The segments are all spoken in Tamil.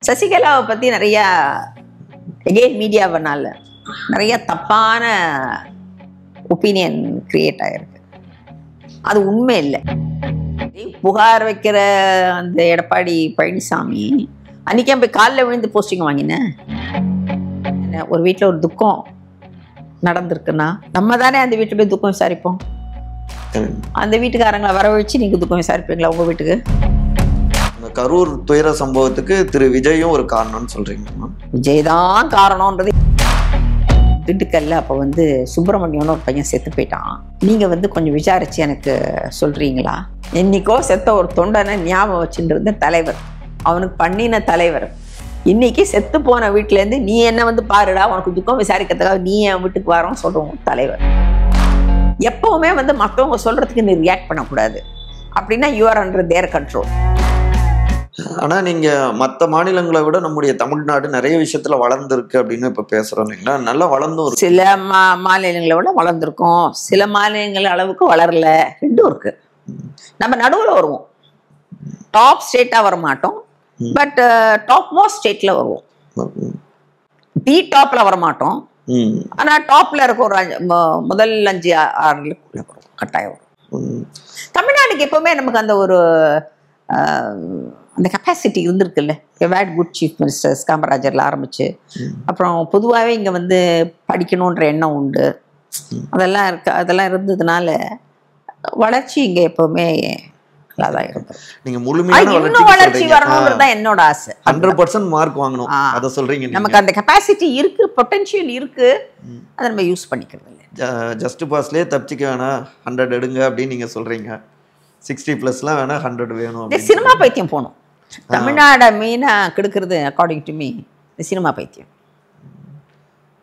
சசிகலாவை பற்றி நிறையா எகெயின் மீடியாவனால நிறைய தப்பான ஒப்பீனியன் கிரியேட் ஆகிருக்கு. அது உண்மை இல்லை. புகார் வைக்கிற அந்த எடப்பாடி பழனிசாமி அன்றைக்கே போய் காலில் விழுந்து போஸ்டிங் வாங்கினேன். ஒரு வீட்டில் ஒரு துக்கம் நடந்திருக்குன்னா நம்ம தானே அந்த வீட்டுக்கு போய் துக்கம் விசாரிப்போம். அந்த வீட்டுக்காரங்களை வரவழைச்சு நீங்கள் துக்கம் விசாரிப்பீங்களா உங்கள் வீட்டுக்கு? கரூர் துயர சம்பவத்துக்கு திரு விஜயும் ஒரு காரணம்னு சொல்றீங்க. விஜய் தான் காரணம்ன்றது. திண்டுக்கல்ல அப்போ சுப்பிரமணியம்னு ஒரு பையன் செத்து போயிட்டான். நீங்கள் கொஞ்சம் விசாரிச்சு எனக்கு சொல்றீங்களா? இன்னைக்கோ செத்த ஒரு தொண்டனை ஞாபகம் வச்சுட்டு தலைவர், அவனுக்கு பண்ணின தலைவர், இன்னைக்கு செத்து போன வீட்டிலேருந்து நீ என்ன பாருடா, உனக்கு துக்கம் விசாரிக்கிறதுக்காக நீ என் வீட்டுக்கு வரோன்னு சொல்றோம் தலைவர். எப்பவுமே மற்றவங்க சொல்றதுக்கு நீ ரியாக்ட் பண்ணக்கூடாது. அப்படின்னா you are under there control. ஆனா நீங்க மற்ற மாநிலங்களை விட நம்முடைய தமிழ்நாடு நிறைய விஷயத்துல வளர்ந்துருக்கு அப்படின்னு இப்ப பேசுறோம் இல்லைங்களா? நல்லா வளர்ந்தும் சில மாநிலங்களை விட வளர்ந்துருக்கோம், சில மாநிலங்கள் அளவுக்கு வளரல, ரெண்டும் இருக்கு. நம்ம நடுவில் வருவோம். டாப் ஸ்டேட்டா வர மாட்டோம், பட் டாப் மோஸ்ட் ஸ்டேட்ல வருவோம். டி டாப்ல வர மாட்டோம், ஆனா டாப்ல இருக்க ஒரு முதல் 5-6 கட்டாயம் வரும். தமிழ்நாடுக்கு எப்பவுமே நமக்கு அந்த ஒரு அந்த கெப்பாசிட்டி இருந்திருக்குல்ல. வேட் குட் சீஃப் மினிஸ்டர்ஸ் காமராஜர்ல ஆரம்பிச்சு, அப்புறம் பொதுவாகவே இங்கே படிக்கணுன்ற எண்ணம் உண்டு. அதெல்லாம் இருக்கு. அதெல்லாம் இருந்ததுனால வளர்ச்சி இங்கே எப்பவுமே நல்லா தான் இருக்கும். நீங்க முழுமையான வளர்ச்சி வரணும்ன்றது தான் என்னோட ஆசை. 100% மார்க் வாங்கணும் அதை சொல்றீங்க. நமக்கு அந்த கெப்பாசிட்டி இருக்கு, பொட்டன்ஷியல் இருக்கு, அதை நம்ம யூஸ் பண்ணிக்கிறது இல்லை. ஜஸ்ட் பாஸ்லேயே தப்பிச்சிக்க வேணாம், 100 எடுங்க அப்படின்னு நீங்க சொல்றீங்க. 60+ வேணா 100 வேணும். சினிமா பைத்தியம் போகணும். தமிழ்நாட மெயினா கெடுக்கிறது அக்கார்டிங் டு மீ இந்த சினிமா பைத்தியம்.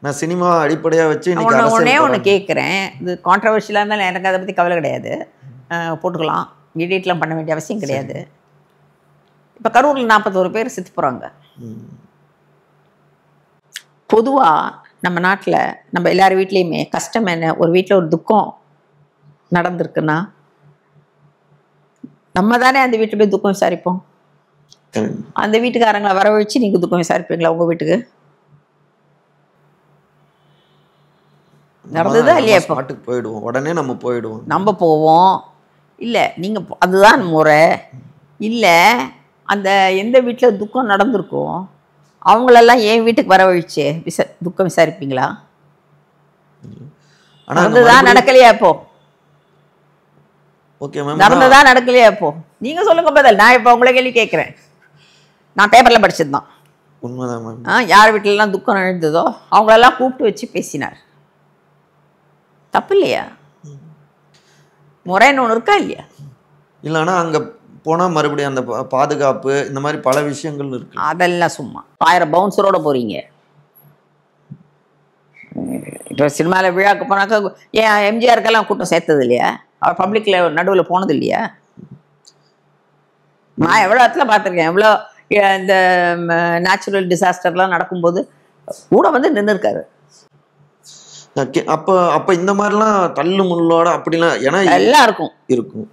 நான் சினிமா அடிப்படையா வச்சு ஒன்னே ஒன்று கேட்குறேன். இது கான்ட்ரவர்ஷியலாக இருந்தாலும் எனக்கு அதை பற்றி கவலை கிடையாது, போட்டுக்கலாம். எடிட்லாம் பண்ண வேண்டிய அவசியம் கிடையாது. இப்போ கரூரில் 41 பேர் செத்து போகிறாங்க. பொதுவாக நம்ம நாட்டில் நம்ம எல்லார் வீட்லேயுமே கஷ்டம் என்ன, ஒரு வீட்டில் ஒரு துக்கம் நடந்திருக்குன்னா நம்ம தானே அந்த வீட்டுக்கு போய் துக்கம் விசாரிப்போம். அந்த வீட்டுக்காரங்களை வரவழைச்சு நீங்கள் துக்கம் விசாரிப்பீங்களா உங்கள் வீட்டுக்கு? நடந்ததா இல்லையா? இப்போ போயிடுவோம், உடனே நம்ம போயிடுவோம். நம்ம போவோம் இல்லை, நீங்கள் அதுதான் முறை இல்லை. அந்த எந்த வீட்டில் துக்கம் நடந்திருக்கோ அவங்களெல்லாம் என் வீட்டுக்கு வரவழைச்சு துக்கம் விசாரிப்பீங்களா? நடந்ததான் நடக்கலையா? இப்போ நடந்ததா நடக்கலையா? இப்போ நீங்க சொல்லுங்க பதில். நான் இப்போ உங்களை கேள்வி கேட்குறேன். நான் பேப்பர்ல படிச்சதுதான். உண்மைதான். யார் வீட்டிலலாம் துக்கம் நடந்ததோ அவங்களெல்லாம் கூப்பிட்டு வச்சு பேசினார். தப்பு இல்லையா? முறைன்னு ஒன்று இருக்கா இல்லையா? இல்லைன்னா அங்கே போனால் மறுபடியும் அந்த பாதுகாப்பு இந்த மாதிரி பல விஷயங்கள் இருக்கு. அதெல்லாம் சும்மா 1000 பவுன்சரோட போறீங்க. இப்போ சினிமாவில் விழாக்கு போனாக்கா ஏன் எம்ஜிஆருக்கெல்லாம் கூட்டம் சேர்த்தது இல்லையா? அவர் பப்ளிக்ல நடுவில் போனது இல்லையா? நான் எவ்வளோ இடத்துல பார்த்துருக்கேன். எவ்வளோ இந்த நேச்சுரல் டிசாஸ்டர்லாம் நடக்கும்போது கூட நின்று இருக்காரு. அப்போ இந்த மாதிரிலாம் தள்ளு முள்ளோட அப்படிலாம் ஏன்னா எல்லாம் இருக்கும்.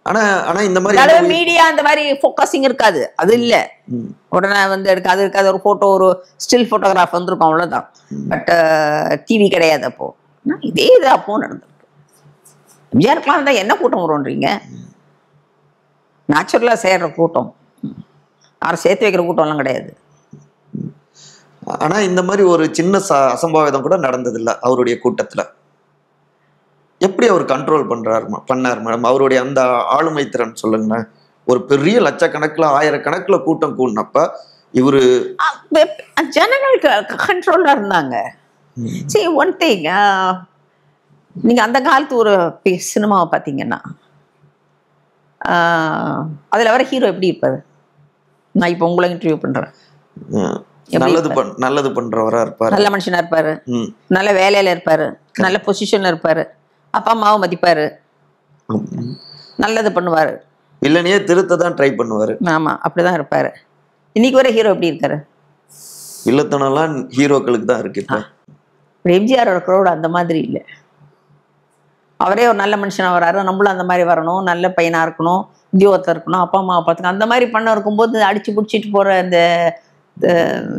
ஆனா இந்த மாதிரி மீடியா அந்த மாதிரி ஃபோக்கஸிங் இருக்காது. அது இல்ல, உடனே எடுக்காது இருக்காது. ஒரு போட்டோ, ஒரு ஸ்டில் போட்டோகிராஃப் வந்திருக்கும், அவ்வளவுதான். பட் டிவி கிடையாது. அப்போ இதே இது அப்போ நடந்திருக்கு. எம்ஜிஆருக்குலாம் இருந்தால் என்ன கூட்டம் வரும்ன்றீங்க? நேச்சுரலா சேர்ற கூட்டம், யாரும் சேர்த்து வைக்கிற கூட்டம்லாம் கிடையாது. ஆனா இந்த மாதிரி ஒரு சின்ன அசம்பாவிதம் கூட நடந்ததில்லை அவருடைய கூட்டத்துல. எப்படி அவர் கண்ட்ரோல் பண்ணார் மேடம்? அவருடைய அந்த ஆளுமை திறன் சொல்லுங்க. ஒரு பெரிய லட்சக்கணக்கில் 1000கணக்கில் கூட்டம் கூடினப்ப இவரு ஜனங்களுக்கு கண்ட்ரோலா இருந்தாங்க. சரி, ஒன் திங், நீங்க அந்த காலத்து ஒரு சினிமாவை பார்த்தீங்கன்னா அதுல வர ஹீரோ எப்படி இருப்பாரு? நான் இப்போ உங்களை இன்டர்வியூ பண்றேன். நல்லது பண்றவரா இருப்பாரு, நல்ல மனுஷனா இருப்பாரு, நல்ல வேலையில இருப்பாரு, நல்ல பொசிஷன்ல இருப்பாரு, அப்பா அம்மாவை மதிப்பாரு, நல்லது பண்ணுவாரு, இல்லையே திருத்த தான் ட்ரை பண்ணுவாரு. ஆமா, அப்படிதான் இருப்பாரு. இன்னைக்கு வர ஹீரோ எப்படி இருக்காரு? இல்லத்தனம்லாம் ஹீரோக்களுக்கு தான் இருக்கு. இப்போ எம்ஜிஆரோட க்ரௌட் அந்த மாதிரி இல்லை. அவரே ஒரு நல்ல மனுஷனா வராரு, நம்மளும் அந்த மாதிரி வரணும், நல்ல பையனா இருக்கணும், உத்தியோகத்தில் இருக்கணும், அப்பா அம்மா பார்த்துக்கணும், அந்த மாதிரி பண்ண இருக்கும்போது அடிச்சு பிடிச்சிட்டு போகிற அந்த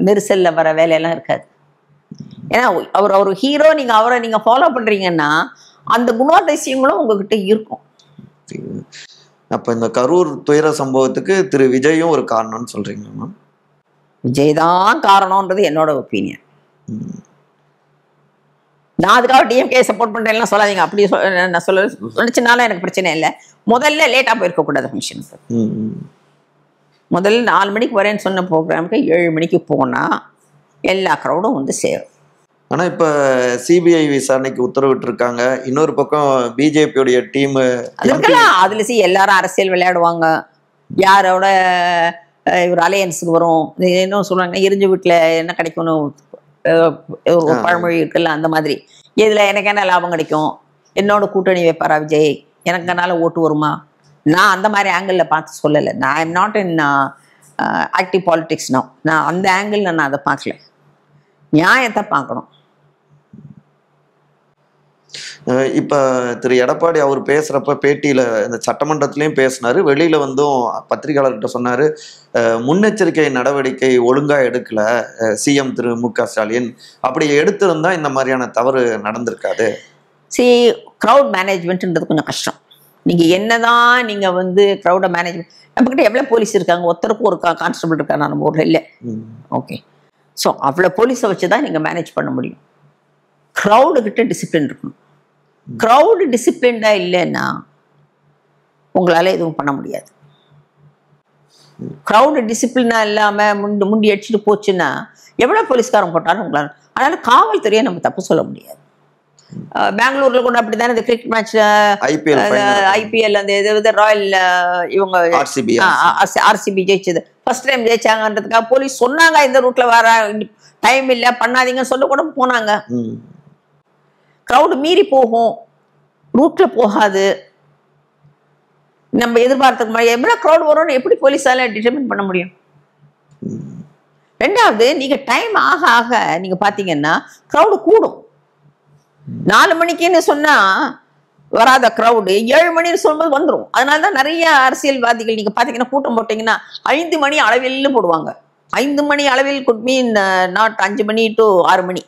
நெரிசலில் வர வேலையெல்லாம் இருக்காது. ஏன்னா அவர் ஹீரோ, நீங்கள் அவரை நீங்கள் ஃபாலோ பண்ணுறீங்கன்னா அந்த குணாதிசயங்களும் உங்ககிட்ட இருக்கும். அப்ப இந்த கரூர் துயர சம்பவத்துக்கு திரு விஜயும் ஒரு காரணம்னு சொல்றீங்கம்மா? விஜய் தான் காரணம்ன்றது என்னோட ஒப்பீனியன். நான் அதுக்காக டிஎம்கே சப்போர்ட் பண்றேன்லாம் சொல்லாதீங்க. அப்படி நான் சொல்லிச்சுனாலும் எனக்கு பிரச்சனை இல்லை. முதல்ல லேட்டாக போயிருக்க கூடாது ஃபங்க்ஷனுக்கு. முதல்ல 4 மணிக்கு வரேன்னு சொன்ன ப்ரோக்ராமுக்கு 7 மணிக்கு போனா எல்லா க்ரௌடும் வந்து சேரும். ஆனா இப்ப சிபிஐ விசாரணைக்கு உத்தரவிட்டிருக்காங்க. இன்னொரு பக்கம் பிஜேபியோடைய டீம் அதுக்கெல்லாம் அதுல எல்லாரும் அரசியல் விளையாடுவாங்க. யாரோட ஒரு அலையன்ஸுக்கு வரும், என்ன சொல்றாங்க, எரிஞ்ச வீட்டுல என்ன கிடைக்கும்னு ஒரு பழமொழி இருக்குல்ல, அந்த மாதிரி இதுல எனக்கு என்ன லாபம் கிடைக்கும், என்னோட கூட்டணி வைப்பாரா விஜய், எனக்கு என்னால ஓட்டு வருமா, நான் அந்த மாதிரி ஆங்கிள் பார்த்து சொல்லலை. நான் I am not in active politics. நான் அந்த ஆங்கிள் நான் அதை பார்க்கல, நியாயத்தை பார்க்கணும். இப்ப திரு எடப்பாடி அவர் பேசுறப்ப பேட்டியில இந்த சட்டமன்றத்திலயும் பேசினாரு, வெளியில வந்தும் பத்திரிகையாளர்கிட்ட சொன்னாரு, முன்னெச்சரிக்கை நடவடிக்கை ஒழுங்கா எடுக்கல சிஎம் திரு மு.க. ஸ்டாலின், அப்படி எடுத்திருந்தா இந்த மாதிரியான தவறு நடந்திருக்காது. க்ரௌட் மேனேஜ்மெண்ட்ன்றது கொஞ்சம் கஷ்டம். நீங்க என்னதான் நீங்க வந்து க்ரௌட மேனேஜ்மெண்ட், நம்மகிட்ட எவ்வளவு போலீஸ் இருக்காங்க, ஒருத்தருக்கும் ஒரு கான்ஸ்டபிள் இருக்காங்க நம்ம ஊர்ல இல்லை. ஓகே, ஸோ அவ்வளோ போலீஸை வச்சுதான் நீங்க மேனேஜ் பண்ண முடியும். க்ரௌடு கிட்ட டிசிப்ளின் இருக்கணும். க்ரௌடு டிசிப்ளின்டா இல்லைன்னா உங்களால எதுவும் பண்ண முடியாது. க்ரௌடு டிசிப்ளினா இல்லாம முண்டி அடிச்சுட்டு போச்சுன்னா எவ்வளவு போலீஸ்காரன் போட்டாலும் உங்களால, அதனால காவல்துறையை நம்ம தப்பு சொல்ல முடியாது. பெங்களூர்ல கூட அப்படித்தானே இந்த கிரிக்கெட் மேட்ச்ல ஐபிஎல் அந்த ராயல் இவங்க ஆர்சிபி ஜெயிச்சது, ஃபர்ஸ்ட் டைம் ஜெயிச்சாங்கன்றதுக்காக போலீஸ் சொன்னாங்க இந்த ரூட்ல வர டைம் இல்லை பண்ணாதீங்கன்னு சொல்ல கூட போனாங்க. க்ரௌடு மீறி போகும், ரூட்ல போகாது. நம்ம எதிர்பார்த்துக்க மாதிரி எவ்வளவு க்ரௌட் வரும்னு எப்படி போலீஸால டிட்டர்மின் பண்ண முடியும்? ரெண்டாவது, நீங்க டைம் ஆக ஆக நீங்க பாத்தீங்கன்னா க்ரௌடு கூடும். 4 மணிக்குன்னு சொன்னா வராத க்ரௌடு 7 மணின்னு சொல்லும்போது வந்துடும். அதனாலதான் நிறைய அரசியல்வாதிகள் நீங்க பாத்தீங்கன்னா கூட்டம் போட்டீங்கன்னா 5 மணி அளவில் போடுவாங்க. 5 மணி அளவில் could mean not 5 money to 6 மணி.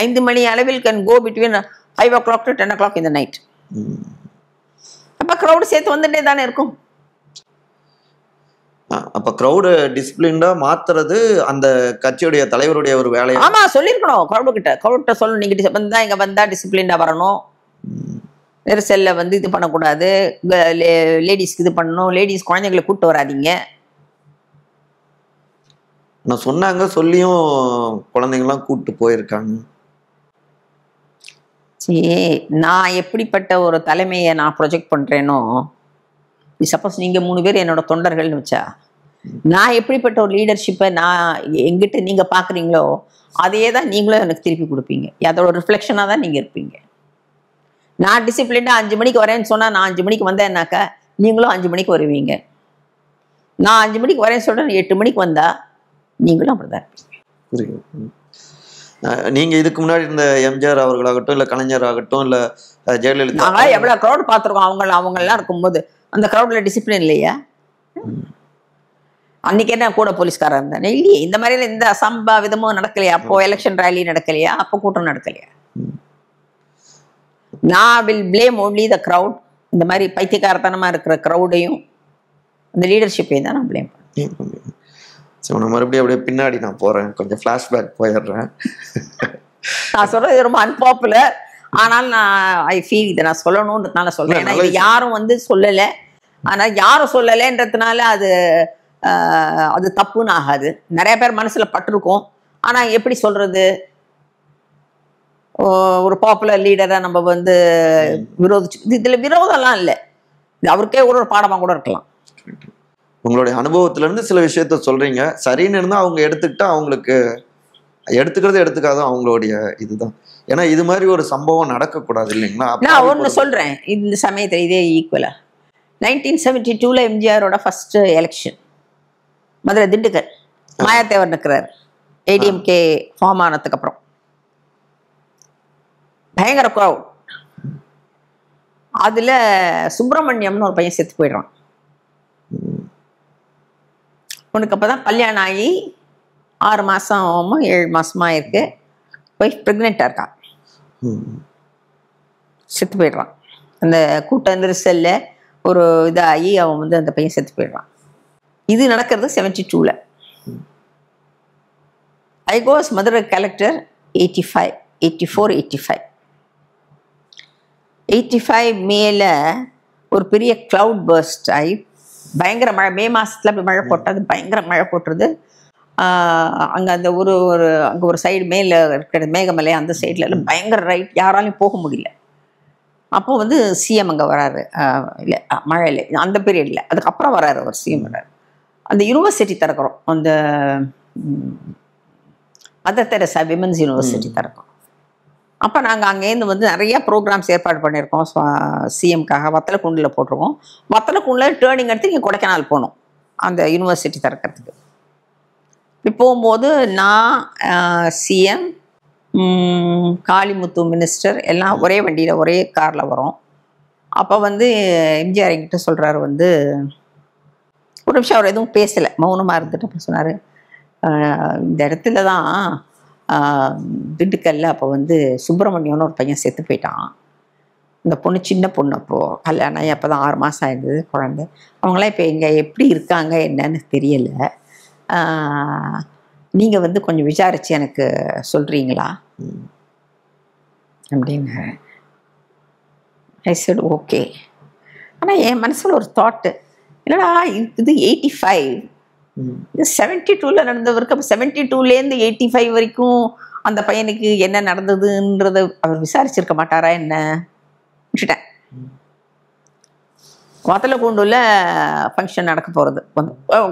5 மணி அளவில் can go between 5 o'clock to 10 o'clock in the night. அப்ப க்ரௌடு சேர்த்து வந்துட்டே தானே இருக்கும். அப்ப க்ரௌடு டிசிப்ளின்டா மாத்துறது அந்த கட்சியுடைய தலைவருடைய ஒரு வேலை. ஆமா, சொல்லிருக்கணும் க்ரௌட்ட சொல்லணும், நீங்க வந்தா இங்க வந்தா டிசிப்ளின்டா வரணும், நெரிசல்ல வந்து இது பண்ணக்கூடாது, லேடிஸ்க்கு இது பண்ணணும், லேடிஸ் குழந்தைங்களை கூப்பிட்டு வராதிங்க. நான் சொன்னாங்க, சொல்லியும் குழந்தைங்களாம் கூப்பிட்டு போயிருக்காங்க. சரி, நான் எப்படிப்பட்ட ஒரு தலைமையை நான் ப்ரொஜெக்ட் பண்றேனோ, சப்போஸ் நீங்க 3 பேர் என்னோட தொண்டர்கள்னு வச்சா, நான் எப்படிப்பட்ட ஒரு லீடர்ஷிப்பை நான் எங்கிட்ட நீங்க பாக்குறீங்களோ அதே தான் நீங்களும் எனக்கு திருப்பி கொடுப்பீங்க. அதோட ரிஃப்ளெக்ஷனா தான் நீங்க இருப்பீங்க. நான் டிசிப்ளின்டா 5 மணிக்கு வரேன்னு சொன்னா நான் 5 மணிக்கு வந்தேன்னாக்கா நீங்களும் 5 மணிக்கு வருவீங்க. நான் 5 மணிக்கு வரேன்னு சொல்றேன் 8 மணிக்கு வந்தா நீங்களும் அப்படிதான் இருப்பீங்க. நீங்க இதுக்கு முன்னாடி இந்த எம்ஜிஆர் அவர்களாகட்டும், இல்ல கலைஞர் ஆகட்டும், இல்ல ஜெயலலிதா, நாங்களா எவ்வளவு க்ரௌட் பார்த்துருக்கோம். அவங்க எல்லாம் இருக்கும்போது அந்த க்ரௌட்ல டிசிப்ளின் இல்லையா? அன்னைக்கு என்ன கூட போலீஸ்காரா இருந்தானே இல்லையே? இந்த மாதிரி எந்த அசம்பாவிதமும் நடக்கலையா? அப்போ எலெக்ஷன் ரேலி நடக்கலையா? அப்போ கூட்டம் நடக்கலையா? நான் will blame only the crowd. இந்த மாதிரி பைத்தியக்காரத்தனமா இருக்கிற க்ரௌடையும் அந்த லீடர்ஷிப்பையும் தான் நான் பிளேம் பண்ணேன். நான் மறுபடியும் அப்படியே பின்னாடி நான் போறேன், கொஞ்சம் ஃபிளாஷ்பேக் போயிடுறேன். நான் சொல்றது ரொம்ப அன்பாப்புலர், ஆனால் நான் ஐ ஃபீல் இதை நான் சொல்லணும்ன்றதுனால சொல்றேன். ஏன்னா இது யாரும் வந்து சொல்லலை, ஆனால் யாரும் சொல்லலைன்றதுனால அது தப்புன்னு ஆகாது. நிறைய பேர் மனசுல பட்டிருக்கோம். ஆனா எப்படி சொல்றது, ஒரு பாப்புலர் லீடரை நம்ம வந்து விரோதிச்சு, இதுல விரோதம்லாம் இல்லை, இது அவருக்கே ஒரு பாடமா கூட இருக்கலாம். உங்களுடைய அனுபவத்துல இருந்து சில விஷயத்த சொல்றீங்க, சரின்னு இருந்தா அவங்க எடுத்துக்கிட்டா அவங்களுக்கு எடுத்துக்கிறது எடுத்துக்காத அவங்களுடைய இதுதான். ஏன்னா இது மாதிரி ஒரு சம்பவம் நடக்கக்கூடாது இல்லைங்களா? நான் ஒன்று சொல்றேன், இந்த சமயத்தில் இதே ஈக்குவலா 1972 எம்ஜிஆரோட ஃபர்ஸ்ட் எலெக்ஷன் மதுரை திண்டுக்கல், மாயாத்தேவர் நிற்கிறார் ஏடிஎம்கே ஃபார்ம் ஆனதுக்கு அப்புறம். பயங்கர க்ரௌட். அதுல சுப்பிரமணியம்னு ஒரு பையன் செத்து போயிடுறான். உனக்கு அப்போ தான் கல்யாணம் ஆகி 6 மாதமோ 7 மாதமா இருக்கு. ஒய்ஃப் ப்ரெக்னெண்ட்டாக இருக்கான். செத்து போயிடுறான். அந்த கூட்ட நெரிசலில் ஒரு இதாகி அவன் வந்து அந்த பையன் செத்து போயிடுறான். இது நடக்கிறது 72ல். ஐ கோஸ் மதுரை கலெக்டர் 85 மேல ஒரு பெரிய கிளவுட் பர்ஸ்ட் ஆகி பயங்கர மழை. மே மாதத்தில் அப்படி மழை போட்டது, பயங்கர மழை போட்டுருது. அங்கே அந்த ஒரு அங்கே ஒரு சைடு மேலே இருக்கிற மேகமலை, அந்த சைடில் எல்லாம் பயங்கர ரைட், யாராலையும் போக முடியல. அப்போ வந்து சிஎம் அங்கே வராரு. இல்லை மழையில் அந்த பீரியடில், அதுக்கப்புறம் வராரு அவர் சிஎம் வராரு. அந்த யூனிவர்சிட்டி திறக்கிறோம், அந்த மதர் தெரசா விமென்ஸ் யூனிவர்சிட்டி திறக்கிறோம். அப்போ நாங்கள் அங்கேருந்து வந்து நிறைய ப்ரோக்ராம்ஸ் ஏற்பாடு பண்ணியிருக்கோம். சிஎம்காக வத்தலக்குண்டில் போட்டிருக்கோம். வத்தலக்குண்டில் டேர்னிங் எடுத்து இங்கே கொடைக்கானல் போனோம் அந்த யூனிவர்சிட்டி திறக்கிறதுக்கு. இப்படி போகும்போது நான், சிஎம், காளிமுத்து மினிஸ்டர் எல்லாம் ஒரே வண்டியில் ஒரே காரில் வரோம். அப்போ வந்து எம்ஜிஆர் என்கிட்ட சொல்கிறாரு வந்து, ஒரு நிமிஷம் அவர் எதுவும் பேசலை, மௌனமாக இருந்துட்டு அப்போ சொன்னார், இந்த இடத்துல தான் திண்டுக்கல்ல அப்போ வந்து சுப்பிரமணியம்னு ஒரு பையன் செத்து போயிட்டான். இந்த பொண்ணு சின்ன பொண்ணு, அப்போது கல்யாணம் ஆகி அப்போ தான் 6 மாதம் ஆயிருந்தது குழந்தை. அவங்களாம் இப்போ இங்கே எப்படி இருக்காங்க என்னன்னு தெரியலை, நீங்கள் வந்து கொஞ்சம் விசாரித்து எனக்கு சொல்கிறீங்களா அப்படின்னு. ஐ செட் ஓகே. ஆனால் என் மனசில் ஒரு தாட்டு, என்னடா இது 85, இது 72ல் நடந்தவருக்கு, அப்போ 72லேருந்து 85 வரைக்கும் அந்த பையனுக்கு என்ன நடந்ததுன்றத அவர் விசாரிச்சிருக்க மாட்டாரா என்ன? விட்டுட்டேன். வத்தலக்குண்டுல ஃபங்க்ஷன் நடக்க போகிறது,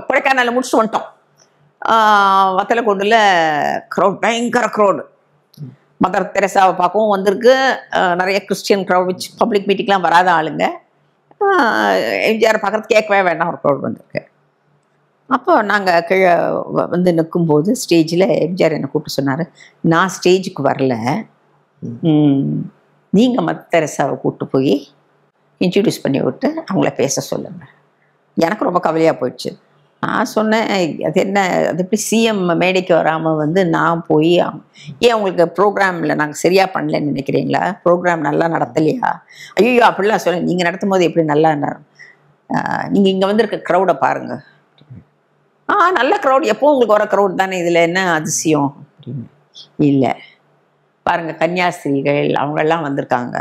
கொடைக்கானலில் முடிச்சுட்டு வந்துட்டோம். வத்தலக்குண்டுல க்ரௌட், பயங்கர க்ரௌடு. மதர் தெரசாவை பார்க்கவும் வந்திருக்கு நிறைய கிறிஸ்டியன் க்ரௌட், விச் பப்ளிக் மீட்டிங்லாம் வராத ஆளுங்க. எம்ஜிஆர் பார்க்குறது கேட்கவே வேண்டாம், ஒரு க்ரௌட் வந்திருக்கு. அப்போ நாங்கள் கீழே வந்து நிற்கும்போது ஸ்டேஜில் எம்ஜிஆர் என்னை கூப்பிட்டு சொன்னார், நான் ஸ்டேஜுக்கு வரல, நீங்கள் மதர் தெரசாவை கூப்பிட்டு போய் இன்ட்ரடியூஸ் பண்ணி விட்டு அவங்கள பேச சொல்லுங்கள். எனக்கு ரொம்ப கவலையாக போயிடுச்சு. நான் சொன்னேன், அது என்ன, அது எப்படி சிஎம் மேடைக்கு வராமல் வந்து நான் போய், ஏன் உங்களுக்கு ப்ரோக்ராமில் நாங்கள் சரியாக பண்ணலன்னு நினைக்கிறீங்களா? ப்ரோக்ராம் நல்லா நடத்தலையா? ஐயோ அப்படிலாம் சொல்ல, நீங்கள் நடத்தும் போது எப்படி நல்லா, நீங்கள் இங்கே வந்திருக்க க்ரௌடை பாருங்கள். நல்ல க்ரௌட், எப்போ உங்களுக்கு வர க்ரௌட் தானே, இதில் என்ன அதிசயம் அப்படின்னு. இல்லை பாருங்கள், கன்னியாஸ்திரிகள் அவங்கெல்லாம் வந்திருக்காங்க.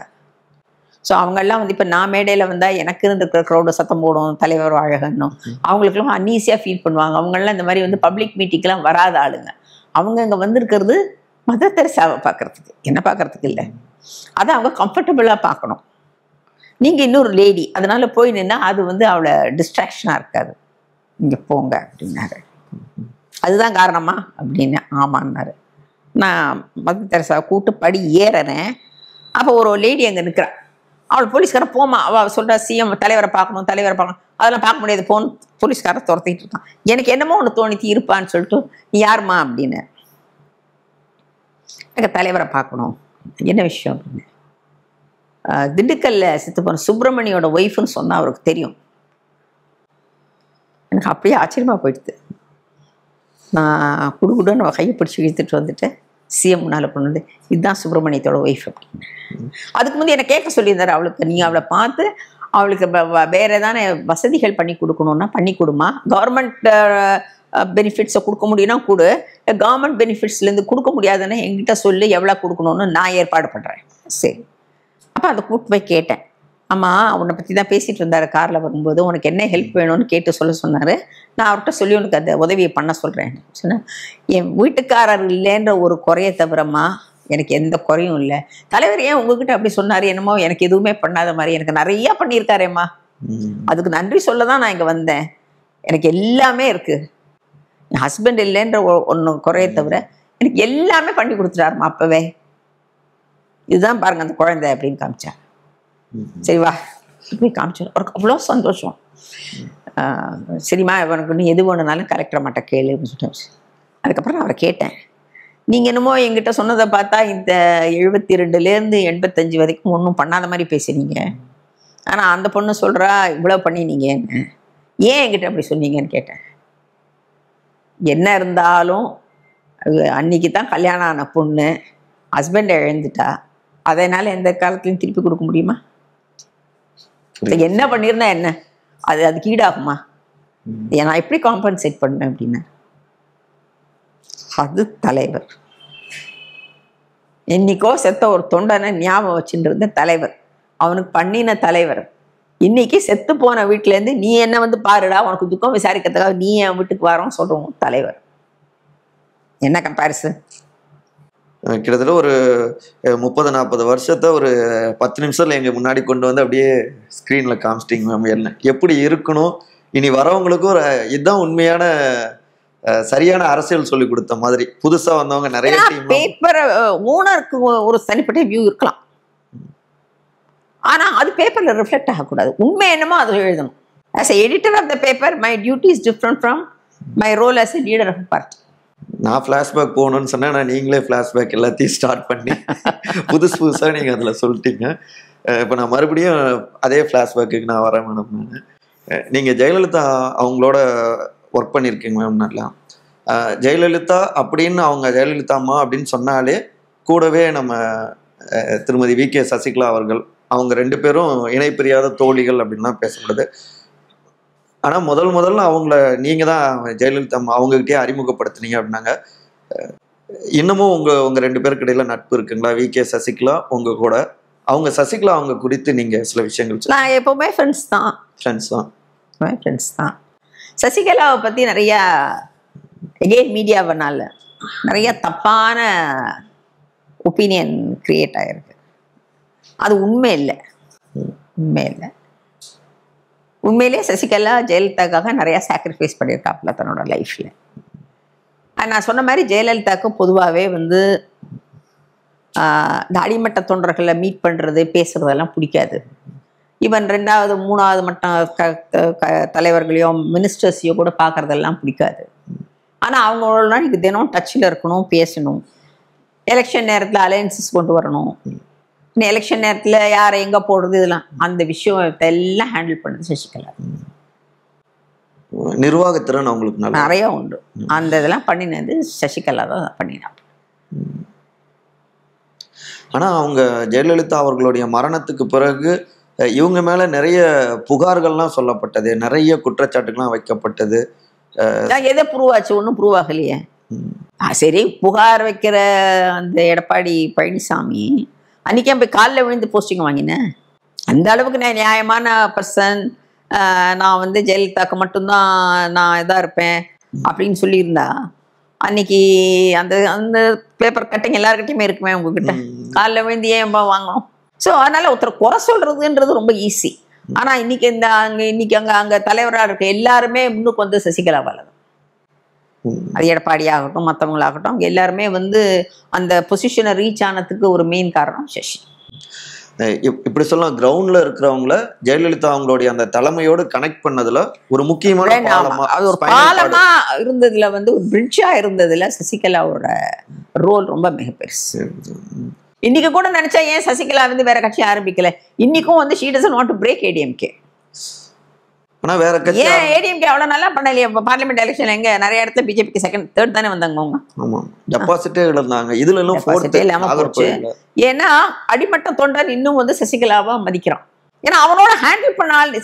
ஸோ அவங்கெல்லாம் வந்து இப்போ நான் மேடையில் வந்தால் எனக்கு இருக்கிற க்ரௌடு சத்தம் போடும், தலைவர் அழகன்னும், அவங்களுக்குலாம் அன்ஈஸியாக ஃபீல் பண்ணுவாங்க. அவங்கெல்லாம் இந்த மாதிரி வந்து பப்ளிக் மீட்டிங்லாம் வராத ஆளுங்க. அவங்க இங்கே வந்திருக்கிறது மதர் தெரசாவை பார்க்குறதுக்கு, என்ன பார்க்குறதுக்கு இல்லை. அதை அவங்க கம்ஃபர்டபுளாக பார்க்கணும். நீங்கள் இன்னொரு லேடி, அதனால் போய் நின்னா அது வந்து அவளை டிஸ்ட்ராக்ஷனாக இருக்காது, இங்கே போங்க அப்படின்னாரு. அதுதான் காரணமா அப்படின்னு. ஆமான்னாரு. நான் மதர் தெரசாவை கூட்டு படி ஏறுறேன். அப்போ ஒரு லேடி அங்கே நிற்கிறான். அவள் போலீஸ்காரன் போமா, அவள் சொல்கிறா சிஎம் தலைவரை பார்க்கணும், தலைவரை பார்க்கணும், அதெல்லாம் பார்க்க முடியாது போன்னு போலீஸ்காரரை துரத்திட்டு இருக்கான். எனக்கு என்னமோ ஒன்று தோணித்து இருப்பான்னு சொல்லிட்டு, நீ யாருமா அப்படின்னு. எனக்கு தலைவரை பார்க்கணும். என்ன விஷயம் அப்படின்னு. திண்டுக்கல்ல செத்து போன சுப்பிரமணியோட ஒய்ஃப்னு சொன்னால் அவருக்கு தெரியும். எனக்கு அப்படியே ஆச்சரியமாக போயிடுது. நான் குடுகுடுன்னு கையை பிடிச்சி இழுத்துட்டு வந்துட்டு சிஎம் முன்னால் கொண்டு வந்து, இதுதான் சுப்பிரமணியத்தோட ஒய்ஃப் அப்படின்னு. அதுக்கு முந்தைய என்னை கேட்க சொல்லியிருந்தாரு, அவளுக்கு நீங்கள் அவளை பார்த்து அவளுக்கு வேறு ஏதான வசதிகள் பண்ணி கொடுக்கணுன்னா பண்ணி கொடுமா, கவர்மெண்ட் பெனிஃபிட்ஸை கொடுக்க முடியும்னா கொடு, கவர்மெண்ட் பெனிஃபிட்ஸ்லேருந்து கொடுக்க முடியாதுன்னு என்கிட்ட சொல்லி எவ்வளோ கொடுக்கணும்னு நான் ஏற்பாடு பண்ணுறேன். சரி. அப்போ அதை கூப்பிட்டு போய் கேட்டேன். ஆமாம், உன்னை பற்றி தான் பேசிகிட்டு இருந்தார் காரில் வரும்போது, உனக்கு என்ன ஹெல்ப் வேணும்னு கேட்டு சொன்னார். நான் அவர்கிட்ட சொல்லி உனக்கு அந்த உதவியை பண்ண சொல்கிறேன் சொன்னேன். என் வீட்டுக்காரர் இல்லைன்ற ஒரு குறையை தவிரமா எனக்கு எந்த குறையும் இல்லை. தலைவர் ஏன் உங்ககிட்ட அப்படி சொன்னார், என்னமோ எனக்கு எதுவுமே பண்ணாத மாதிரி, எனக்கு நிறையா பண்ணியிருக்காரேம்மா, அதுக்கு நன்றி சொல்ல தான் நான் இங்கே வந்தேன். எனக்கு எல்லாமே இருக்குது. என் ஹஸ்பண்ட் இல்லைன்ற ஒன்று குறையை தவிர எனக்கு எல்லாமே பண்ணி கொடுத்துட்டாருமா அப்போவே. இதுதான் பாருங்க அந்த குழந்தை அப்படின்னு காமிச்சார். சரிவா இப்படி காமிச்சார். அவருக்கு அவ்வளோ சந்தோஷம். சரிம்மா, உனக்கு நீ எது வேணுனாலும் கலெக்டர் மாட்ட கேளு அப்படின்னு சொல்லிட்டு. அதுக்கப்புறம் நான் அவரை கேட்டேன், நீங்கள் என்னமோ என்கிட்ட சொன்னதை பார்த்தா இந்த 72லேருந்து 85 வரைக்கும் ஒன்றும் பண்ணாத மாதிரி பேசுனீங்க, ஆனால் அந்த பொண்ணு சொல்கிறா இவ்வளோ பண்ணினீங்க, ஏன் என்கிட்ட அப்படி சொன்னீங்கன்னு கேட்டேன். என்ன இருந்தாலும் அன்னைக்கு தான் கல்யாணம் ஆன பொண்ணு ஹஸ்பண்டை இழந்துட்டா, அதனால எந்த காலத்துலையும் திருப்பி கொடுக்க முடியுமா? என்ன பண்ணியிருந்தா என்ன, அதுக்கு ஈடாகுமா? நான் எப்படி காம்பன்சேட் பண்ணேன் அப்படின்னா, அது தலைவர். என்னைக்கோ செத்த ஒரு தொண்டனை ஞாபகம் வச்சுட்டு இருந்த தலைவர், அவனுக்கு பண்ணின தலைவர். இன்னைக்கு செத்து போன வீட்டிலேருந்து நீ என்ன வந்து பாருடா, உனக்கு துக்கம் விசாரிக்கிறதுக்காக நீ என் வீட்டுக்கு வரோம் சொல்றோம் தலைவர். என்ன கம்பேரிசன்? கிட்டத்தட்ட ஒரு 30-40 வருஷத்தை ஒரு 10 நிமிஷத்துல எங்க முன்னாடி கொண்டு வந்து அப்படியே ஸ்கிரீன்ல காமிச்சிட்டிங்க மேம். என்ன எப்படி இருக்கணும், இனி வரவங்களுக்கும் ஒரு இதுதான் உண்மையான சரியான அரசியல் சொல்லி கொடுத்த மாதிரி. புதுசா வந்தவங்க நிறைய பேப்பர் ஓனருக்கு ஒரு தனிப்பட்ட வியூ இருக்கலாம், ஆனா அது பேப்பர்ல ரிஃப்ளெக்ட் ஆகக்கூடாது. உண்மை என்னமோ அதை எழுதணும். As a editor of the paper my duty is different from my role as a leader of party. நான் ஃப்ளாஷ்பேக் போகணும்னு சொன்னேன், நான் நீங்களே ஃப்ளாஷ்பேக் எல்லாத்தையும் ஸ்டார்ட் பண்ணி புதுசாக நீங்கள் அதில் சொல்லிட்டீங்க. இப்போ நான் மறுபடியும் அதே ஃப்ளாஷ்பேக்கு நான் வரேன் மேடம். நீங்கள் ஜெயலலிதா அவங்களோட ஒர்க் பண்ணியிருக்கீங்க மேம். நல்லா ஜெயலலிதா அப்படின்னு அவங்க ஜெயலலிதா அம்மா அப்படின்னு சொன்னாலே கூடவே நம்ம திருமதி வி.கே. சசிகலா அவர்கள், அவங்க 2 பேரும் இணை பிரியாத தோழிகள் அப்படின்லாம் பேசப்படுது. ஆனால் முதல்ல அவங்கள நீங்கள் தான் ஜெயலலிதா அம்மா அவங்ககிட்டயே அறிமுகப்படுத்துனீங்க அப்படின்னாங்க. இன்னமும் உங்கள் 2 பேருக்கு இடையில நட்பு இருக்குங்களா? வி.கே. சசிகலா உங்க கூட, அவங்க சசிகலா அவங்க குறித்து நீங்கள் சில விஷயங்கள்? நான் எப்போவுமே ஃப்ரெண்ட்ஸ் தான். ஃப்ரெண்ட்ஸ் தான். சசிகலாவை பற்றி நிறையா எகெயின் மீடியாவனால நிறைய தப்பான ஒப்பீனியன் கிரியேட் ஆகிருக்கு. அது உண்மை இல்லை. உண்மையிலே சசிகலா ஜெயலலிதாக்காக நிறையா சாக்ரிஃபைஸ் பண்ணியிருக்காப்புல தன்னோட லைஃப்பில். நான் சொன்ன மாதிரி ஜெயலலிதாவுக்கு பொதுவாகவே வந்து இந்த அடிமட்ட தொண்டர்களை மீட் பண்ணுறது பேசுகிறதெல்லாம் பிடிக்காது. ஈவன் 2வது 3வது மட்டம் தலைவர்களையோ மினிஸ்டர்ஸையோ கூட பார்க்குறதெல்லாம் பிடிக்காது. ஆனால் அவங்களோட எனக்கு தினம் டச்சில் இருக்கணும், பேசணும். எலெக்ஷன் நேரத்தில் அலையன்சஸ் கொண்டு வரணும், எலெக்ஷன் நேரத்தில் யாரை எங்கே போடுறது, இதெல்லாம் அந்த விஷயத்தை எல்லாம் ஹேண்டில் பண்ணுறது சசிகலா. நிர்வாகத்திறன் அவங்களுக்கு நிறைய உண்டு. அந்த இதெல்லாம் பண்ணினது சசிகலா தான் பண்ணினான். ஆனால் அவங்க ஜெயலலிதா அவர்களுடைய மரணத்துக்கு பிறகு இவங்க மேலே நிறைய புகார்கள்லாம் சொல்லப்பட்டது, நிறைய குற்றச்சாட்டுகள்லாம் வைக்கப்பட்டது. எதை ப்ரூவ் ஆச்சு? ஒன்றும் ப்ரூவ் ஆகலையே. சரி, புகார் வைக்கிற அந்த எடப்பாடி பழனிசாமி அன்றைக்கே போய் காலில் விழுந்து போஸ்டிங் வாங்கினேன். அந்த அளவுக்கு நான் நியாயமான பர்சன், நான் வந்து ஜெயலலிதாக்கு மட்டும்தான் நான் இதாக இருப்பேன் அப்படின்னு சொல்லியிருந்தா அன்னைக்கு அந்த அந்த பேப்பர் கட்டிங் எல்லாருக்கிட்டையுமே இருக்குமே உங்ககிட்ட. காலில் விழுந்து ஏன் வாங்கணும்? ஸோ அதனால ஒருத்தர் குறை சொல்றதுன்றது ரொம்ப ஈஸி. ஆனால் இன்னைக்கு அங்கே தலைவராக இருக்க எல்லாருமே முன்னுக்கு வந்து சசிகலாவால் தான். அது எடப்பாடியாகட்டும் மற்றவங்களாகட்டும், அவங்க எல்லாருமே வந்து அந்த பொசிஷனை ரீச் ஆனதுக்கு ஒரு மெயின் காரணம் சசி. இப்படி சொல்லலாம், கிரவுண்ட்ல இருக்கிறவங்கள ஜெயலலிதா அவங்களுடைய அந்த தலைமையோடு கனெக்ட் பண்ணதுல ஒரு முக்கியமான அது ஒரு பாலமா இருந்ததுல வந்து ஒரு பிரிட்ஜா இருந்ததுல சசிகலாவோட ரோல் ரொம்ப மிகப்பெருசு. இன்னைக்கு கூட நினைச்சா ஏன் சசிகலா வந்து வேற கட்சி ஆரம்பிக்கல? இன்னைக்கும் வந்து she doesn't want to break ADMK. ஆனா வேற கட்சி ஏன் ADMK அவ்வளவு நல்லா பண்ணலையே? பார்லிமெண்ட் எலெக்ஷன்ல எங்க நிறைய இடத்துல பிஜேபிக்கு செகண்ட் தேர்ட் தானே வந்தாங்க அவங்க. ஆமா, டெபாசிட்டே இழந்தாங்க. இதுல எல்லாம் டெபாசிட்டே இல்லாம போச்சு. ஏன்னா அடிமட்ட தொண்டன் இன்னும் வந்து சசிகலாவா மதிக்கிறான். ஏன்னா அவனோட ஹேண்டில் பண்ண ஆள்.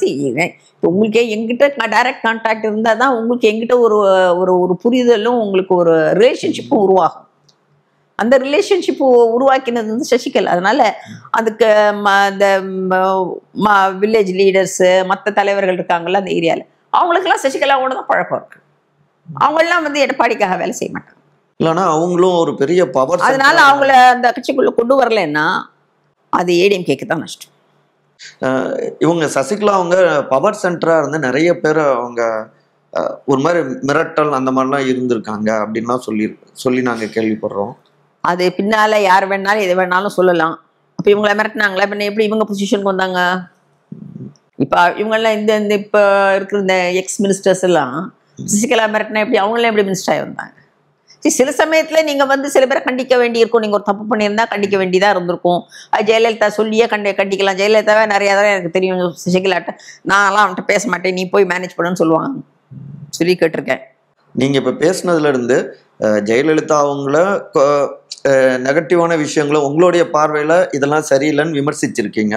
உங்களுக்கு எங்கிட்ட டைரக்ட் கான்டாக்ட் இருந்தால் தான் உங்களுக்கு எங்கிட்ட ஒரு ஒரு புரிதலும் உங்களுக்கு ஒரு ரிலேஷன்ஷிப்பும் உருவாகும். அந்த ரிலேஷன்ஷிப் உருவாக்கினது வந்து சசிகலா. அதனால அதுக்கு இந்த வில்லேஜ் லீடர்ஸு மற்ற தலைவர்கள் இருக்காங்கல்ல அந்த ஏரியாவில், அவங்களுக்கெல்லாம் சசிகலாவோட தான் பழக்கம் இருக்கு. அவங்கெல்லாம் வந்து எடப்பாடிக்காக வேலை செய்ய மாட்டாங்க. இல்லைன்னா அவங்களும் ஒரு பெரிய பவர். அதனால அவங்கள அந்த கட்சிக்குள்ள கொண்டு வரலன்னா அது ஏடிஎம்கேக்கு தான் நஷ்டம். இவங்க சசிகலா அவங்க பவர் சென்டரா இருந்து நிறைய பேர் அவங்க ஒரு மாதிரி மிரட்டல் அந்த மாதிரிலாம் இருந்திருக்காங்க அப்படின்லாம் சொல்லி நாங்கள் கேள்விப்படுறோம். அது பின்னால யார் வேணாலும் எது வேணாலும் சொல்லலாம். அப்போ இவங்களை மிரட்டினாங்களா? இப்போ எப்படி இவங்க பொசிஷனுக்கு வந்தாங்க? இப்போ இவங்கெல்லாம் இந்த இப்போ இருக்கிற இந்த எக்ஸ் மினிஸ்டர்ஸ் எல்லாம் சசிகலா மிரட்டினா எப்படி அவங்களாம் எப்படி மினிஸ்டர் ஆகி வந்தாங்க? சில சமயத்தில் நீங்கள் வந்து சில பேரை கண்டிக்க வேண்டியிருக்கும். நீங்கள் ஒரு தப்பு பண்ணியிருந்தா கண்டிக்க வேண்டியதாக இருந்திருக்கும். அது ஜெயலலிதா சொல்லியே கண்டிக்கலாம். ஜெயலலிதாவே நிறையா தான் எனக்கு தெரியும். சசிகலாட்ட நான்லாம் அவன்கிட்ட பேச மாட்டேன், நீ போய் மேனேஜ் பண்ணுன்னு சொல்லுவாங்க, சொல்லி கேட்டிருக்கேன். நீங்க இப்ப பேசுனதுல இருந்து ஜெயலலிதா அவங்கள நெகட்டிவான விஷயங்களை உங்களுடைய பார்வையில இதெல்லாம் சரியில்லைன்னு விமர்சிச்சிருக்கீங்க.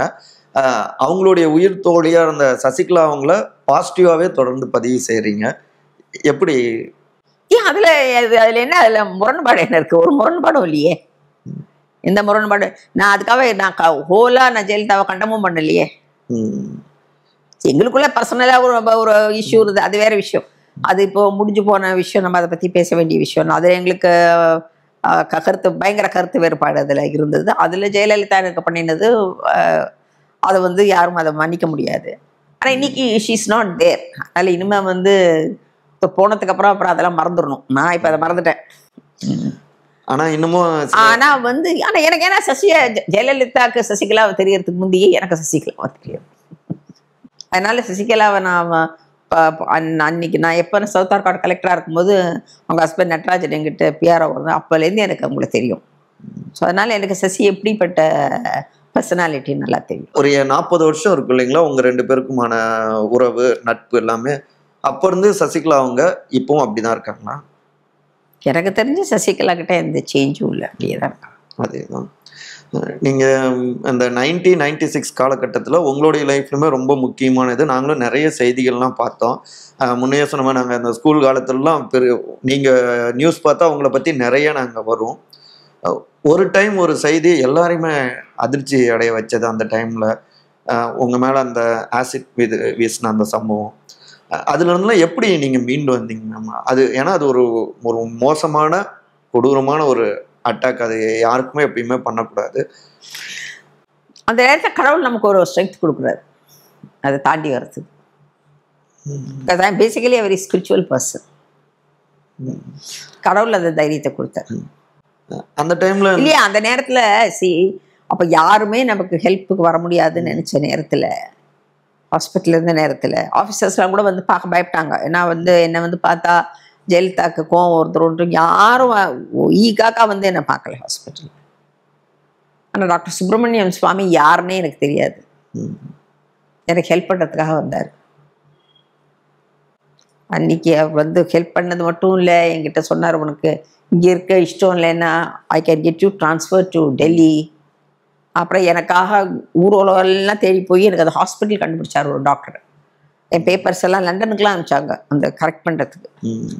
அவங்களுடைய உயிர் தோழியா இருந்த சசிகலா அவங்கள பாசிட்டிவாவே தொடர்ந்து பதிவு செய்றீங்க. எப்படி? ஏன் அதுல என்ன, அதுல முரண்பாடு என்ன இருக்கு? ஒரு முரண்பாடும் இல்லையே. இந்த முரண்பாடு நான் அதுக்காக நான் ஹோலா நான் ஜெயலலிதாவை கண்டமும் பண்ணலையே. எங்களுக்குள்ள பர்சனலா ஒரு இஷ்யூ இருக்குது, அது வேற விஷயம். அது இப்போ முடிஞ்சு போன விஷயம், நம்ம அதை பத்தி பேச வேண்டிய விஷயம். அது எங்களுக்கு பயங்கர கருத்து வேறுபாடு அதுல இருந்தது. அதுல ஜெயலலிதா எனக்கு பண்ணினது அதை வந்து யாரும் அதை மன்னிக்க முடியாது. ஆனா இன்னைக்கு ஷீ இஸ் நாட் தேர். அதனால இனிமே வந்து இப்போ போனதுக்கு அப்புறம் அதெல்லாம் மறந்துடணும். நான் இப்ப அதை மறந்துட்டேன். ஆனா இன்னமும் ஆனா எனக்கு ஏன்னா ஜெயலலிதாவுக்கு சசிகலாவை தெரியறதுக்கு முந்தையே எனக்கு சசிகலாவை தெரியும். அதனால சசிகலாவை நான் அன்னைக்கு நான் எப்போ சவுத் ஆர்காட் கலெக்டராக இருக்கும்போது அவங்க ஹஸ்பண்ட் நட்ராஜன் என்கிட்ட பிஆர்ஓ வருது, அப்போலேருந்து எனக்கு அவங்கள தெரியும். ஸோ அதனால எனக்கு சசி எப்படிப்பட்ட பர்சனாலிட்டி நல்லா தெரியும். ஒரு 40 வருஷம் இருக்கும் இல்லைங்களா உங்க 2 பேருக்குமான உறவு நட்பு எல்லாமே. அப்போ இருந்து சசிகலா அவங்க இப்பவும் அப்படிதான் இருக்காங்களா? எனக்கு தெரிஞ்சு சசிகலா கிட்ட எந்த சேஞ்சும் இல்லை, அப்படியே தான் இருக்காங்க. அதேதான். நீங்கள் அந்த 1996 காலகட்டத்தில் உங்களுடைய லைஃப்லுமே ரொம்ப முக்கியமானது. நாங்களும் நிறைய செய்திகள்லாம் பார்த்தோம். முன்னையே சொன்ன மாதிரி நாங்கள் அந்த ஸ்கூல் காலத்துலலாம் நீங்கள் நியூஸ் பார்த்தா உங்களை பற்றி நிறைய நாங்கள் வரும். ஒரு டைம் ஒரு செய்தி எல்லாரையுமே அதிர்ச்சி அடைய வச்சது. அந்த டைமில் உங்கள் மேலே அந்த ஆசிட் வீசின அந்த சம்பவம், அதுலேருந்துலாம் எப்படி நீங்கள் மீண்டு வந்தீங்க மேம்? அது ஏன்னா அது ஒரு ஒரு மோசமான கொடூரமான ஒரு அட்டாக். அது யாருக்குமே எப்பயுமே பண்ணக்கூடாது. அந்த நேரத்தில் கடவுள் நமக்கு ஒரு ஸ்ட்ரென்த் கொடுக்குறாரு அதை தாண்டி வர்றது. Basically very spiritual person. கடவுள் அந்த தைரியத்தை கொடுத்தாரு அந்த டைம்ல இல்லையா. அந்த நேரத்துல அப்ப யாருமே நமக்கு ஹெல்ப்புக்கு வர முடியாதுன்னு நினைச்ச நேரத்துல, ஹாஸ்பிட்டல் இருந்த நேரத்துல ஆஃபீஸர்ஸ்லாம் கூட வந்து பார்க்க பயப்பட்டாங்க. ஏன்னா வந்து என்னை வந்து பார்த்தா ஜெயலலிதாக்கு கோவம் ஒருத்தர் யாரும் ஈகாக்கா வந்து என்னை பார்க்கல ஹாஸ்பிட்டல். ஆனால் டாக்டர் சுப்பிரமணியம் சுவாமி யாருன்னே எனக்கு தெரியாது, எனக்கு ஹெல்ப் பண்ணுறதுக்காக வந்தார். அன்னைக்கு அவர் வந்து ஹெல்ப் பண்ணது மட்டும் இல்லை, என்கிட்ட சொன்னார், உனக்கு இங்கே இருக்க இஷ்டம் இல்லைன்னா I can get you transfer to Delhi. அப்புறம் எனக்காக ஊரோலெல்லாம் தேடி போய் எனக்கு அந்த ஹாஸ்பிட்டல் கண்டுபிடிச்சார் ஒரு டாக்டர். என் பேப்பர்ஸ் எல்லாம் லண்டனுக்குலாம் அனுப்பிச்சாங்க அந்த கரெக்ட் பண்ணுறதுக்கு.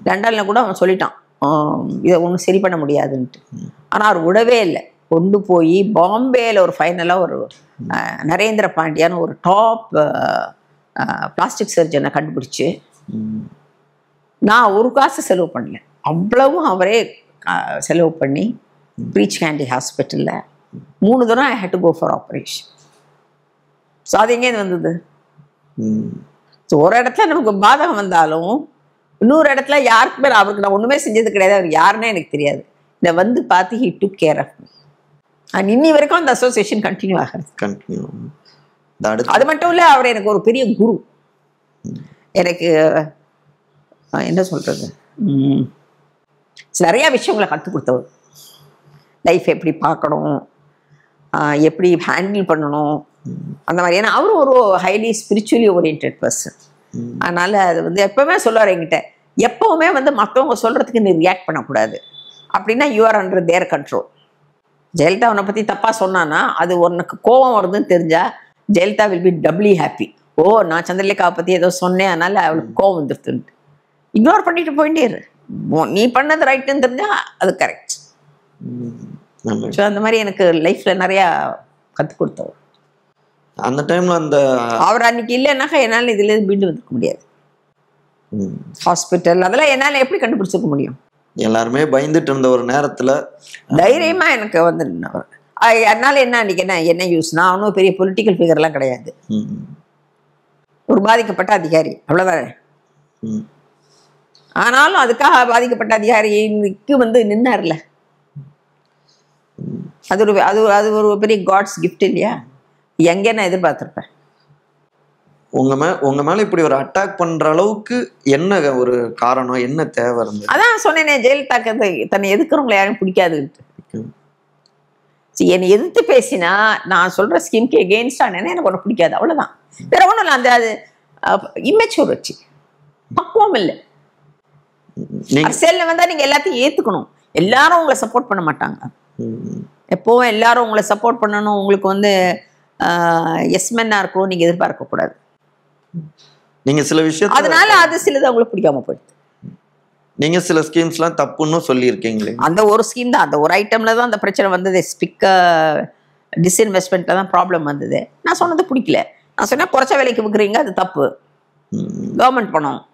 லண்டனில் கூட அவன் சொல்லிட்டான் இதை ஒன்றும் சரி பண்ண முடியாதுன்ட்டு. ஆனால் அவர் விடவே இல்லை, கொண்டு போய் பாம்பேயில் ஒரு ஃபைனலாக ஒரு நரேந்திர பாண்டியான்னு ஒரு டாப் பிளாஸ்டிக் சர்ஜனை கண்டுபிடிச்சி, நான் ஒரு காசு செலவு பண்ணல, அவ்வளவும் அவரே செலவு பண்ணி பிரீச் கேண்டி ஹாஸ்பிட்டலில் 3 தடவை I had to go for operation. So அது எங்கேருந்து வந்தது? ஸோ ஒரு இடத்துல நமக்கு பாதகம் வந்தாலும் இன்னொரு இடத்துல யாருக்குமே அவருக்கு நான் ஒன்றுமே செஞ்சது கிடையாது, அவர் யாருன்னே எனக்கு தெரியாது. இதை வந்து பார்த்து he took care of me. And இன்னி வரைக்கும் அந்த அசோசியேஷன் கண்டினியூ ஆகிறது. அது மட்டும் இல்லை, அவர் எனக்கு ஒரு பெரிய குரு. எனக்கு என்ன சொல்றது, நிறையா விஷயங்களை கற்றுக் கொடுத்தவர். லைஃப் எப்படி பார்க்கணும், எப்படி ஹேண்டில் பண்ணணும், அந்த மாதிரி. ஏன்னா அவரும் ஒரு ஹைலி ஸ்பிரிச்சுவலி ஓரியன்ட் பர்சன். அதனால அது வந்து எப்பவுமே சொல்லுவார் என்கிட்ட, எப்பவுமே வந்து மற்றவங்க சொல்றதுக்கு நீ ரியாக்ட் பண்ணக்கூடாது, அப்படின்னா you are under there control. Jayalalithaa உன்னை பற்றி தப்பாக சொன்னான்னா அது உனக்கு கோபம் வருதுன்னு தெரிஞ்சா ஜெயலலிதா வில் பி டபுள்லி ஹாப்பி. ஓ, நான் சந்திரலேகாவை பற்றி ஏதோ சொன்னேன் அதனால அவளுக்கு கோபம் வந்துருதுன்ட்டு இக்னோர் பண்ணிட்டு போயிட்டே இரு. நீ பண்ணது ரைட்டுன்னு தெரிஞ்சா அது கரெக்ட். ஸோ அந்த மாதிரி எனக்கு லைஃப்ல நிறையா கற்றுக் கொடுத்தவர். அந்த டைம்ல அந்த அவர் அன்னைக்கு இல்லைன்னாக்கா என்னால் இதுல மீண்டு வந்துக்க முடியாது. ஹாஸ்பிட்டல் அதெல்லாம் என்னால் எப்படி கண்டுபிடிச்சிருக்க முடியும்? எல்லாருமே பயந்துட்டு இருந்த ஒரு நேரத்துல தைரியமா எனக்கு வந்து அதனால என்ன அன்னைக்கு என்ன யூஸ்? நான் ஒன்றும் பெரிய பொலிட்டிக்கல் ஃபிகர்லாம் கிடையாது, ஒரு பாதிக்கப்பட்ட அதிகாரி அவ்வளவுதானே. ஆனாலும் அதுக்காக பாதிக்கப்பட்ட அதிகாரிக்கு வந்து நின்னார்ல, அது ஒரு அது ஒரு பெரிய காட்ஸ் கிஃப்ட் இல்லையா? எங்கே நான் எதிர்பார்த்திருப்பேன்? உங்க மேல இப்படி ஒரு அட்டாக் பண்ற அளவுக்கு என்ன ஒரு காரணம், என்ன தேவை இருந்தது? அதான் சொன்னேனே, ஜெயலலிதாக்கு தன்னை எதிர்க்கிறவங்களை யாரும் பிடிக்காதுன்ட்டு. என்னை எதிர்த்து பேசினா நான் சொல்ற ஸ்கீம்க்கு எகெயின்ஸ்டா எனக்கு ஒன்று பிடிக்காது, அவ்வளவுதான். வேற ஒன்றும் இல்லை. அந்த அது இம்மெச்சூரிட்டி, பக்குவம் இல்லை. அரசியல்ல வந்தா நீங்க எல்லாத்தையும் ஏத்துக்கணும். எல்லாரும் உங்களை சப்போர்ட் பண்ண மாட்டாங்க. எப்பவும் எல்லாரும் உங்களை சப்போர்ட் பண்ணணும், உங்களுக்கு வந்து எஸ்மென்னா இருக்கணும் நீங்க எதிர்பார்க்க கூடாது. நீங்க சில விஷயம் அதனால அது சிலது அவங்களுக்கு பிடிக்காம போயிடுது. நீங்க சில ஸ்கீம்ஸ்லாம் தப்புன்னு சொல்லியிருக்கீங்களே, அந்த ஒரு ஸ்கீம் தான், அந்த ஒரு ஐட்டம்ல தான் அந்த பிரச்சனை வந்தது. டிஸ்இன்வெஸ்ட்மெண்ட்ல தான் ப்ராப்ளம் வந்தது. நான் சொன்னது பிடிக்கல. நான் சொன்னேன் குறைச்ச விலைக்கு விற்கிறீங்க, அது தப்பு, கவர்மெண்ட் பண்ணணும்.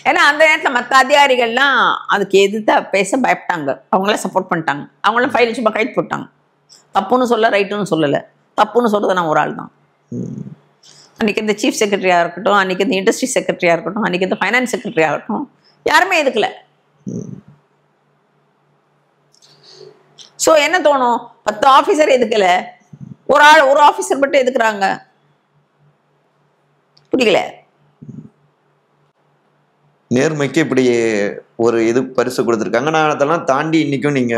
ஏன்னா அந்த நேரத்தில் மற்ற அதிகாரிகள்லாம் அதுக்கு எதிர்த்து பேச பயப்பட்டாங்க. அவங்களாம் சப்போர்ட் பண்ணிட்டாங்க. அவங்களாம் ஃபைல் சும்மா கைது போட்டாங்க. தப்புன்னு சொல்ல, ரைட்டுன்னு சொல்லலை. தப்புன்னு சொல்றது நான் ஒரு ஆள் தான். அன்றைக்கி இந்த சீஃப் செக்ரட்டரியாக இருக்கட்டும், அன்றைக்கி இந்த இண்டஸ்ட்ரி செக்ரட்டரியாக இருக்கட்டும், அன்றைக்கி இந்த ஃபைனான்ஸ் செக்ரட்டரியாக இருக்கட்டும், யாருமே எதுக்கல. ஸோ என்ன தோணும், 10 ஆஃபீஸர் எதுக்கல, ஒரு ஆஃபீஸர் மட்டும் எதுக்குறாங்க, பிடிக்கல. நேர்மைக்கு இப்படி ஒரு இது பரிசு கொடுத்துருக்காங்க. நான் அதெல்லாம் தாண்டி இன்னைக்கும் நீங்க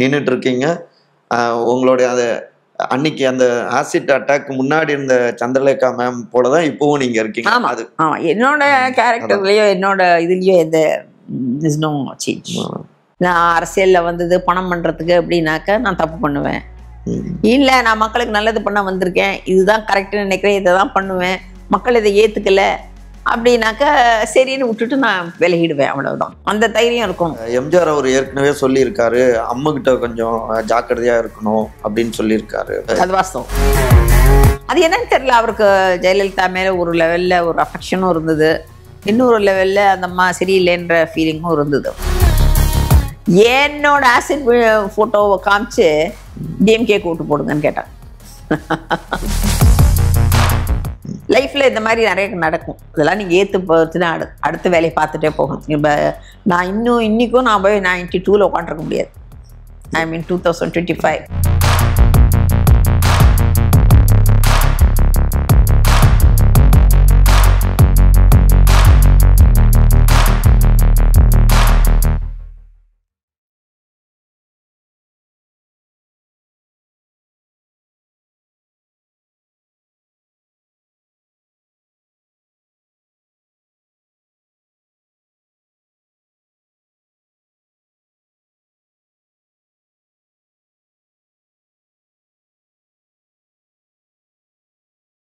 நின்றுட்டு இருக்கீங்க. உங்களுடைய அந்த அன்னைக்கு அந்த ஆசிட் அட்டாக் முன்னாடி இருந்த சந்திரலேகா மேம் போலதான் இப்பவும் நீங்க இருக்கீங்க. அது என்னோட கேரக்டர்லயோ என்னோட இதுலயோ எந்த சேஞ்ச். நான் அரசியல்ல வந்தது பணம் பண்றதுக்கு அப்படின்னாக்க நான் தப்பு பண்ணுவேன். இல்ல நான் மக்களுக்கு நல்லது பண்ண வந்திருக்கேன், இதுதான் கரெக்ட்னு நினைக்கிறேன், இதை தான் பண்ணுவேன், மக்கள் இதை ஏத்துக்கல அப்படின்னாக்க சரின்னு விட்டுட்டு நான் விலகிடுவேன். அவ்வளவுதான். அந்த தைரியம் இருக்கும். எம்ஜிஆர் அவர் ஏற்கனவே சொல்லியிருக்காரு, அம்மா கிட்ட கொஞ்சம் ஜாக்கிரதையா இருக்கணும் அப்படின்னு சொல்லியிருக்காரு. அது வாஸ்தவம். அது என்னன்னு தெரியல, அவருக்கு ஜெயலலிதா மேல ஒரு லெவல்ல ஒரு அஃபெக்ஷனும் இருந்தது, இன்னொரு லெவல்ல அந்த அம்மா சரியில்லைன்ற ஃபீலிங்கும் இருந்தது. என்னோட ஆசிட் போட்டோவை காமிச்சு டிஎம்கே கூட்டு போடுங்கன்னு கேட்டாங்க. லைஃப்ல இந்த மாதிரி நிறைய நடக்கும். இதெல்லாம் நீங்க ஏத்து போச்சுன்னா அடுத்த வேலையை பார்த்துட்டே போகணும். இப்போ நான் இன்னைக்கும் நான் போய் 92ல் உட்காந்துருக்க முடியாது. ஐ மீன் 2025.